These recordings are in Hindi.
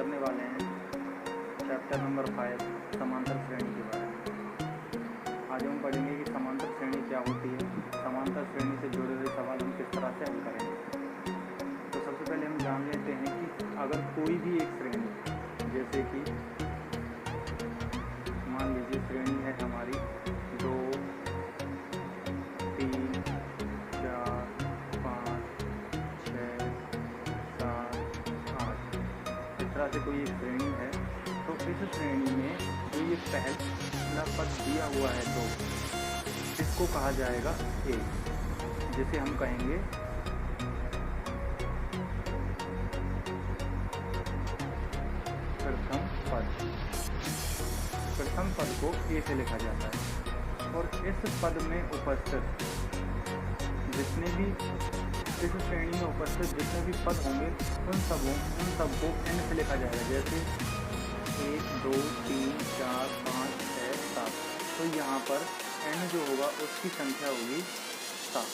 करने वाले हैं चैप्टर नंबर 5 समांतर श्रेणी के बारे में। आज हम पढ़ेंगे कि समांतर श्रेणी क्या होती है, समांतर श्रेणी से जुड़े हुए सवाल हम किस तरह से हल करेंगे। तो सबसे पहले हम जान लेते हैं कि अगर कोई भी एक श्रेणी, जैसे कि मान लीजिए श्रेणी है हमारी 2, 3, 4, 5, 6, 7, 8, इस तरह से कोई एक श्रेणी है। तो इस श्रेणी में जो ये पहला पद दिया हुआ है 2, इसको कहा जाएगा A, जिसे हम कहेंगे प्रथम पद। प्रथम पद को A से लिखा जाता है और इस पद में उपस्थित जितने भी इस श्रेणी में उपस्थित जितने भी पद होंगे उन सबको n से लिखा जाएगा। जैसे 1, 2, 3, 4, 5, 6, 7। तो यहाँ पर n जो होगा उसकी संख्या होगी 7।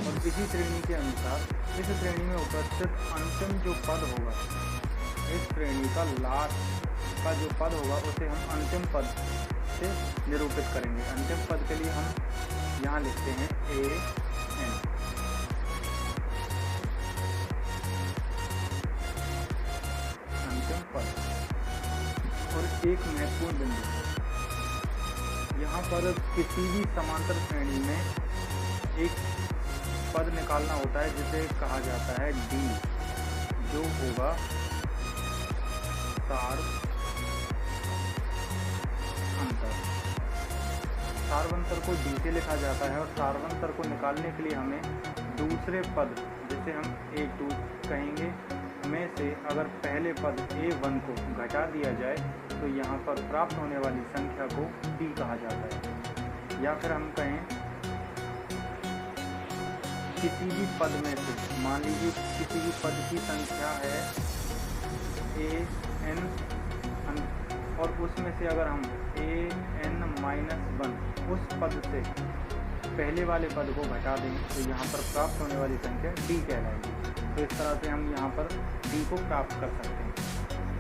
और इसी श्रेणी के अनुसार इस श्रेणी में उपस्थित अंतिम जो पद होगा, इस श्रेणी का लास्ट का जो पद होगा उसे हम अंतिम पद से निरूपित करेंगे। अंतिम पद के लिए हम यहाँ लिखते हैं an। अंतिम पद। और एक महत्वपूर्ण बिंदु, यहाँ पर किसी भी समांतर श्रेणी में एक पद निकालना होता है जिसे कहा जाता है D, जो होगा सार्वंतर को D से लिखा जाता है। और सार्वंतर को निकालने के लिए हमें दूसरे पद, जिसे हम A2 कहेंगे, में से अगर पहले पद A1 को घटा दिया जाए तो यहाँ पर प्राप्त होने वाली संख्या को D कहा जाता है। या फिर हम कहें किसी भी पद में से, मान लीजिए किसी भी पद की संख्या है an और उसमें से अगर हम an-1 उस पद से पहले वाले पद को घटा दें तो यहाँ पर प्राप्त होने वाली संख्या D कहलाएगी। तो इस तरह से हम यहाँ पर D को प्राप्त कर सकते हैं।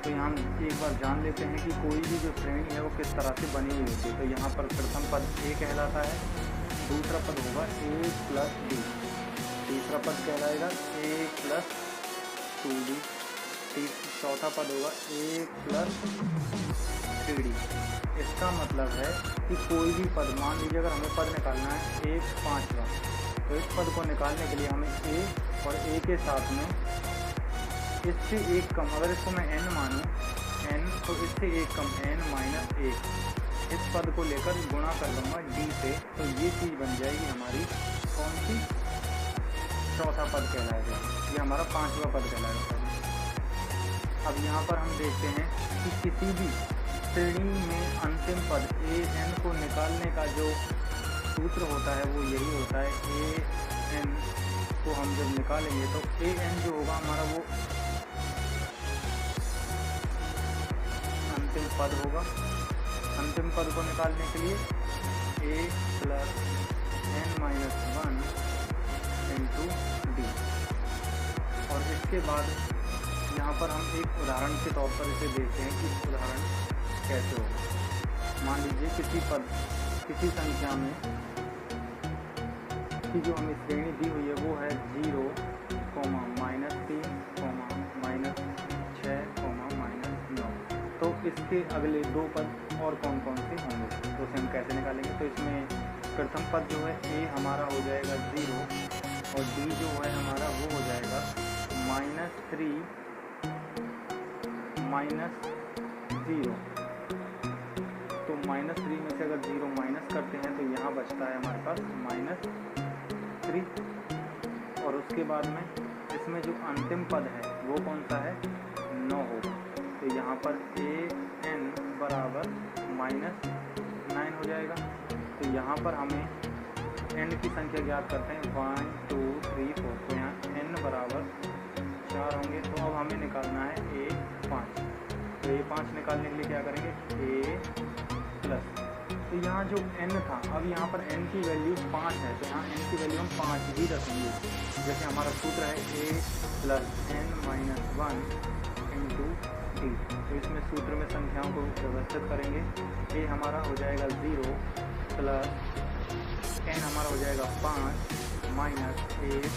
तो यहाँ हम एक बार जान लेते हैं कि कोई भी जो श्रेणी है वो किस तरह से बनी हुई होती है। तो यहाँ पर प्रथम पद A कहलाता है, दूसरा पद होगा A + D, तीसरा पद कहलाएगा A + 2D, चौथा पद होगा A + 3D। इसका मतलब है कि कोई भी पद, मान लीजिए अगर हमें पद निकालना है 1 5वां, तो इस पद को निकालने के लिए हमें A और A के साथ में इससे एक कम, अगर इसको मैं n मानूं n, तो इससे एक कम n-1 इस पद को लेकर गुणा कर लूँगा D से। तो ये चीज़ बन जाएगी हमारी कौन सी, चौथा पद कहलाएगा, ये हमारा 5वां पद कहलाएगा। अब यहाँ पर हम देखते हैं कि किसी भी श्रेणी में अंतिम पद an को निकालने का जो सूत्र होता है वो यही होता है। an को हम जब निकालेंगे तो an जो होगा हमारा वो अंतिम पद होगा। अंतिम पद को निकालने के लिए A + n-1 × D। और इसके बाद यहाँ पर हम एक उदाहरण के तौर पर इसे देखते हैं कि उदाहरण कैसे होगा। मान लीजिए किसी संख्या में की जो हमें श्रेणी दी हुई है वो है 0, -3, -6, -9। तो इसके अगले 2 पद और कौन कौन से होंगे, तो उसे हम कैसे निकालेंगे। तो इसमें प्रथम पद जो है A हमारा हो जाएगा 0 और D जो है हमारा वो हो जाएगा -3 -0। तो -3 में से अगर 0 माइनस करते हैं तो यहाँ बचता है हमारे पास -3। और उसके बाद में इसमें जो अंतिम पद है वो कौन सा है, 9 होगा। तो यहाँ पर an बराबर -9 हो जाएगा। तो यहाँ पर हमें n की संख्या ज्ञात करते हैं 1 2 3 4। तो यहाँ n बराबर 4 होंगे। तो अब हमें निकालना है A5। तो A5 निकालने के लिए क्या करेंगे, A+। तो यहाँ जो n था, अब यहाँ पर n की वैल्यू 5 है, तो यहाँ n की वैल्यू हम 5 ही रखेंगे। जैसे हमारा सूत्र है A + n-1 इंटू डी। तो इसमें सूत्र में संख्याओं को व्यवस्थित करेंगे। ए हमारा हो जाएगा 0 प्लस n हमारा हो जाएगा 5 माइनस 1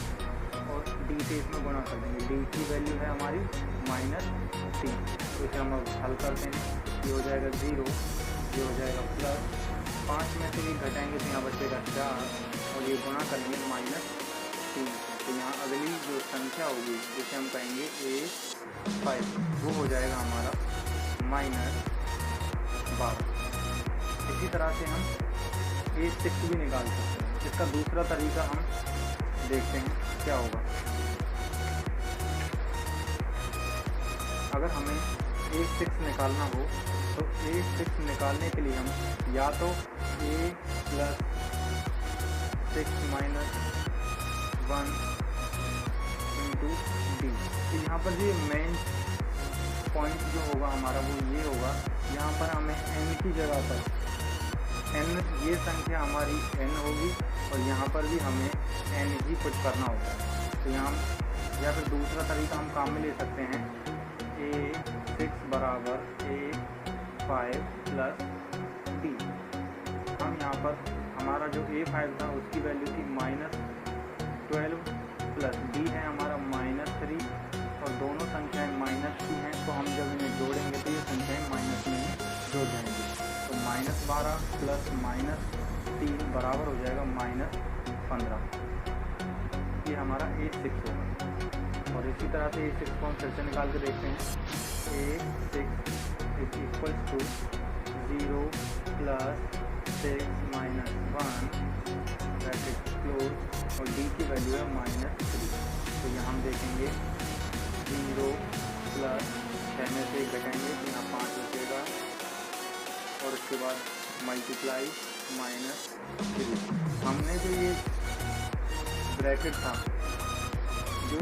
और डी से इसमें गुणा कर देंगे। डी की वैल्यू है हमारी -3। तो इसे हम अब हल करते हैं। ये हो जाएगा 0, ये हो जाएगा प्लस 5 में से 1 घटाएंगे तो यहाँ बचेगा 4 और ये गुणा करेंगे -3। तो यहाँ अगली जो संख्या होगी जिसे हम कहेंगे A5 वो हो जाएगा हमारा -12। इसी तरह से हम A6 भी निकाल सकते हैं। इसका दूसरा तरीका हम देखते हैं क्या होगा। अगर हमें A6 निकालना हो तो A6 निकालने के लिए हम या तो A + 6 - 1 इंटू डी। तो यहाँ पर जो मेन पॉइंट जो होगा हमारा वो ये होगा, यहाँ पर हमें n की जगह पर n ये संख्या हमारी n होगी और यहाँ पर भी हमें n ही पुट करना होगा। तो यहाँ या फिर दूसरा तरीका हम काम में ले सकते हैं A6 बराबर A5 प्लस D। हम यहाँ पर हमारा जो A5 था उसकी वैल्यू थी -12 प्लस D है हमारा -3 और दोनों संख्याएं -2 हैं। तो हम जब इन्हें जोड़ेंगे तो ये संख्याएं माइनस में जुड़ जाएंगी। तो -12 प्लस -3 बराबर हो जाएगा -15। ये हमारा A6 होगा। और इसी तरह से A6 को हम फिर से निकाल के देखते हैं। A6 = 0 प्लस 6 - 1 ब्रैकेट क्लोज और D की वैल्यू है -3। तो यहाँ हम देखेंगे 0 प्लस 6 में से 1 घटाएंगे तो यहाँ 5 बचेगा और उसके बाद मल्टीप्लाई -3। हमने जो ये ब्रैकेट था जो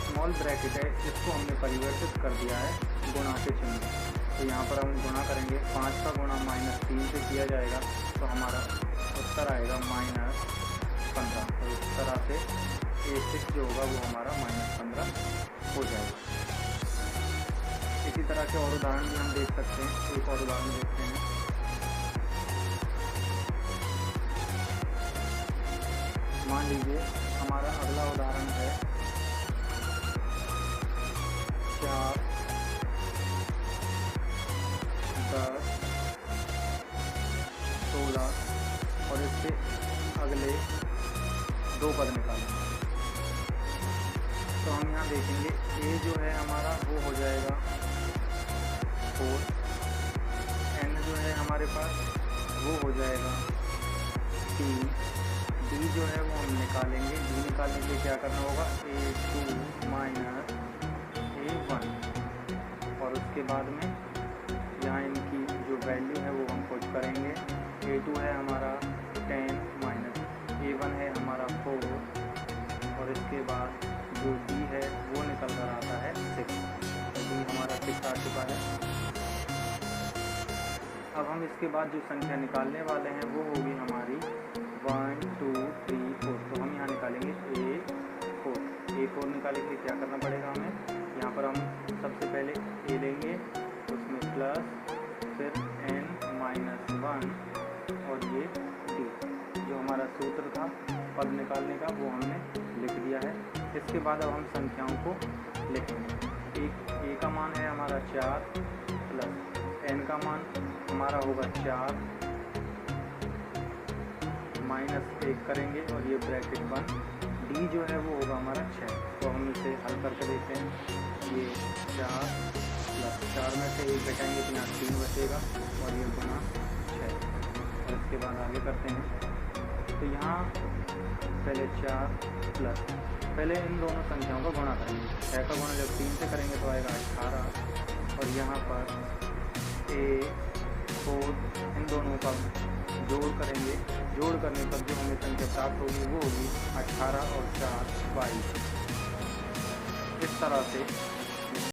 स्मॉल ब्रैकेट है इसको हमने परिवर्तित कर दिया है गुणा के चिन्ह में। तो यहाँ पर हम गुणा करेंगे 5 का गुणा -3 से किया जाएगा तो हमारा उत्तर आएगा -15। तो इस तरह से A6 जो होगा वो हमारा -15 हो जाएगा। इसी तरह के और उदाहरण भी हम देख सकते हैं। एक और उदाहरण देखते हैं। मान लीजिए हमारा अगला उदाहरण है 4, 10, 16 और इससे अगले 2 पद निकालेंगे। तो हम यहाँ देखेंगे A जो है हमारा वो हो जाएगा 4, N जो है हमारे पास वो हो जाएगा 3, D जो है वो हम निकालेंगे। D निकालने के लिए क्या करना होगा A2 माइनस A1 और उसके बाद में यहाँ इनकी जो वैल्यू है वो हम पुट करेंगे। A2 है हमारा 10 माइनस A1 है हमारा 4 और इसके बाद जो D है वो निकल कर आता है 6। तो D हमारा 6 आ चुका है। अब हम इसके बाद जो संख्या निकालने वाले हैं वो होगी हमारी 1 2 3 4। तो हम यहाँ निकालेंगे A4 निकालने के लिए क्या करना पड़ेगा हमें, यहाँ पर हम सबसे पहले A लेंगे उसमें प्लस फिर n-1 और ये D। जो हमारा सूत्र था पद निकालने का वो हमने लिख दिया है। इसके बाद अब हम संख्याओं को लिखेंगे। A का मान है हमारा 4 प्लस n का मान हमारा होगा 4 -1 करेंगे और ये ब्रैकेट 1। D जो है वो होगा हमारा 6। तो हम इसे हल करके देखते हैं। ये 4 प्लस 4 में से 1 घटाएंगे तो यहाँ 3 बचेगा और ये गुना 6 और इसके बाद आगे करते हैं। तो यहाँ पहले 4 प्लस पहले इन दोनों संख्याओं का गुणा करेंगे। 6 का गुणा जब 3 से करेंगे तो आएगा 18 और यहाँ पर A4 इन दोनों का जोड़ करेंगे। जोड़ करने पर जो हमें संख्या प्राप्त होगी वो होगी 18 और 4 22। इस तरह से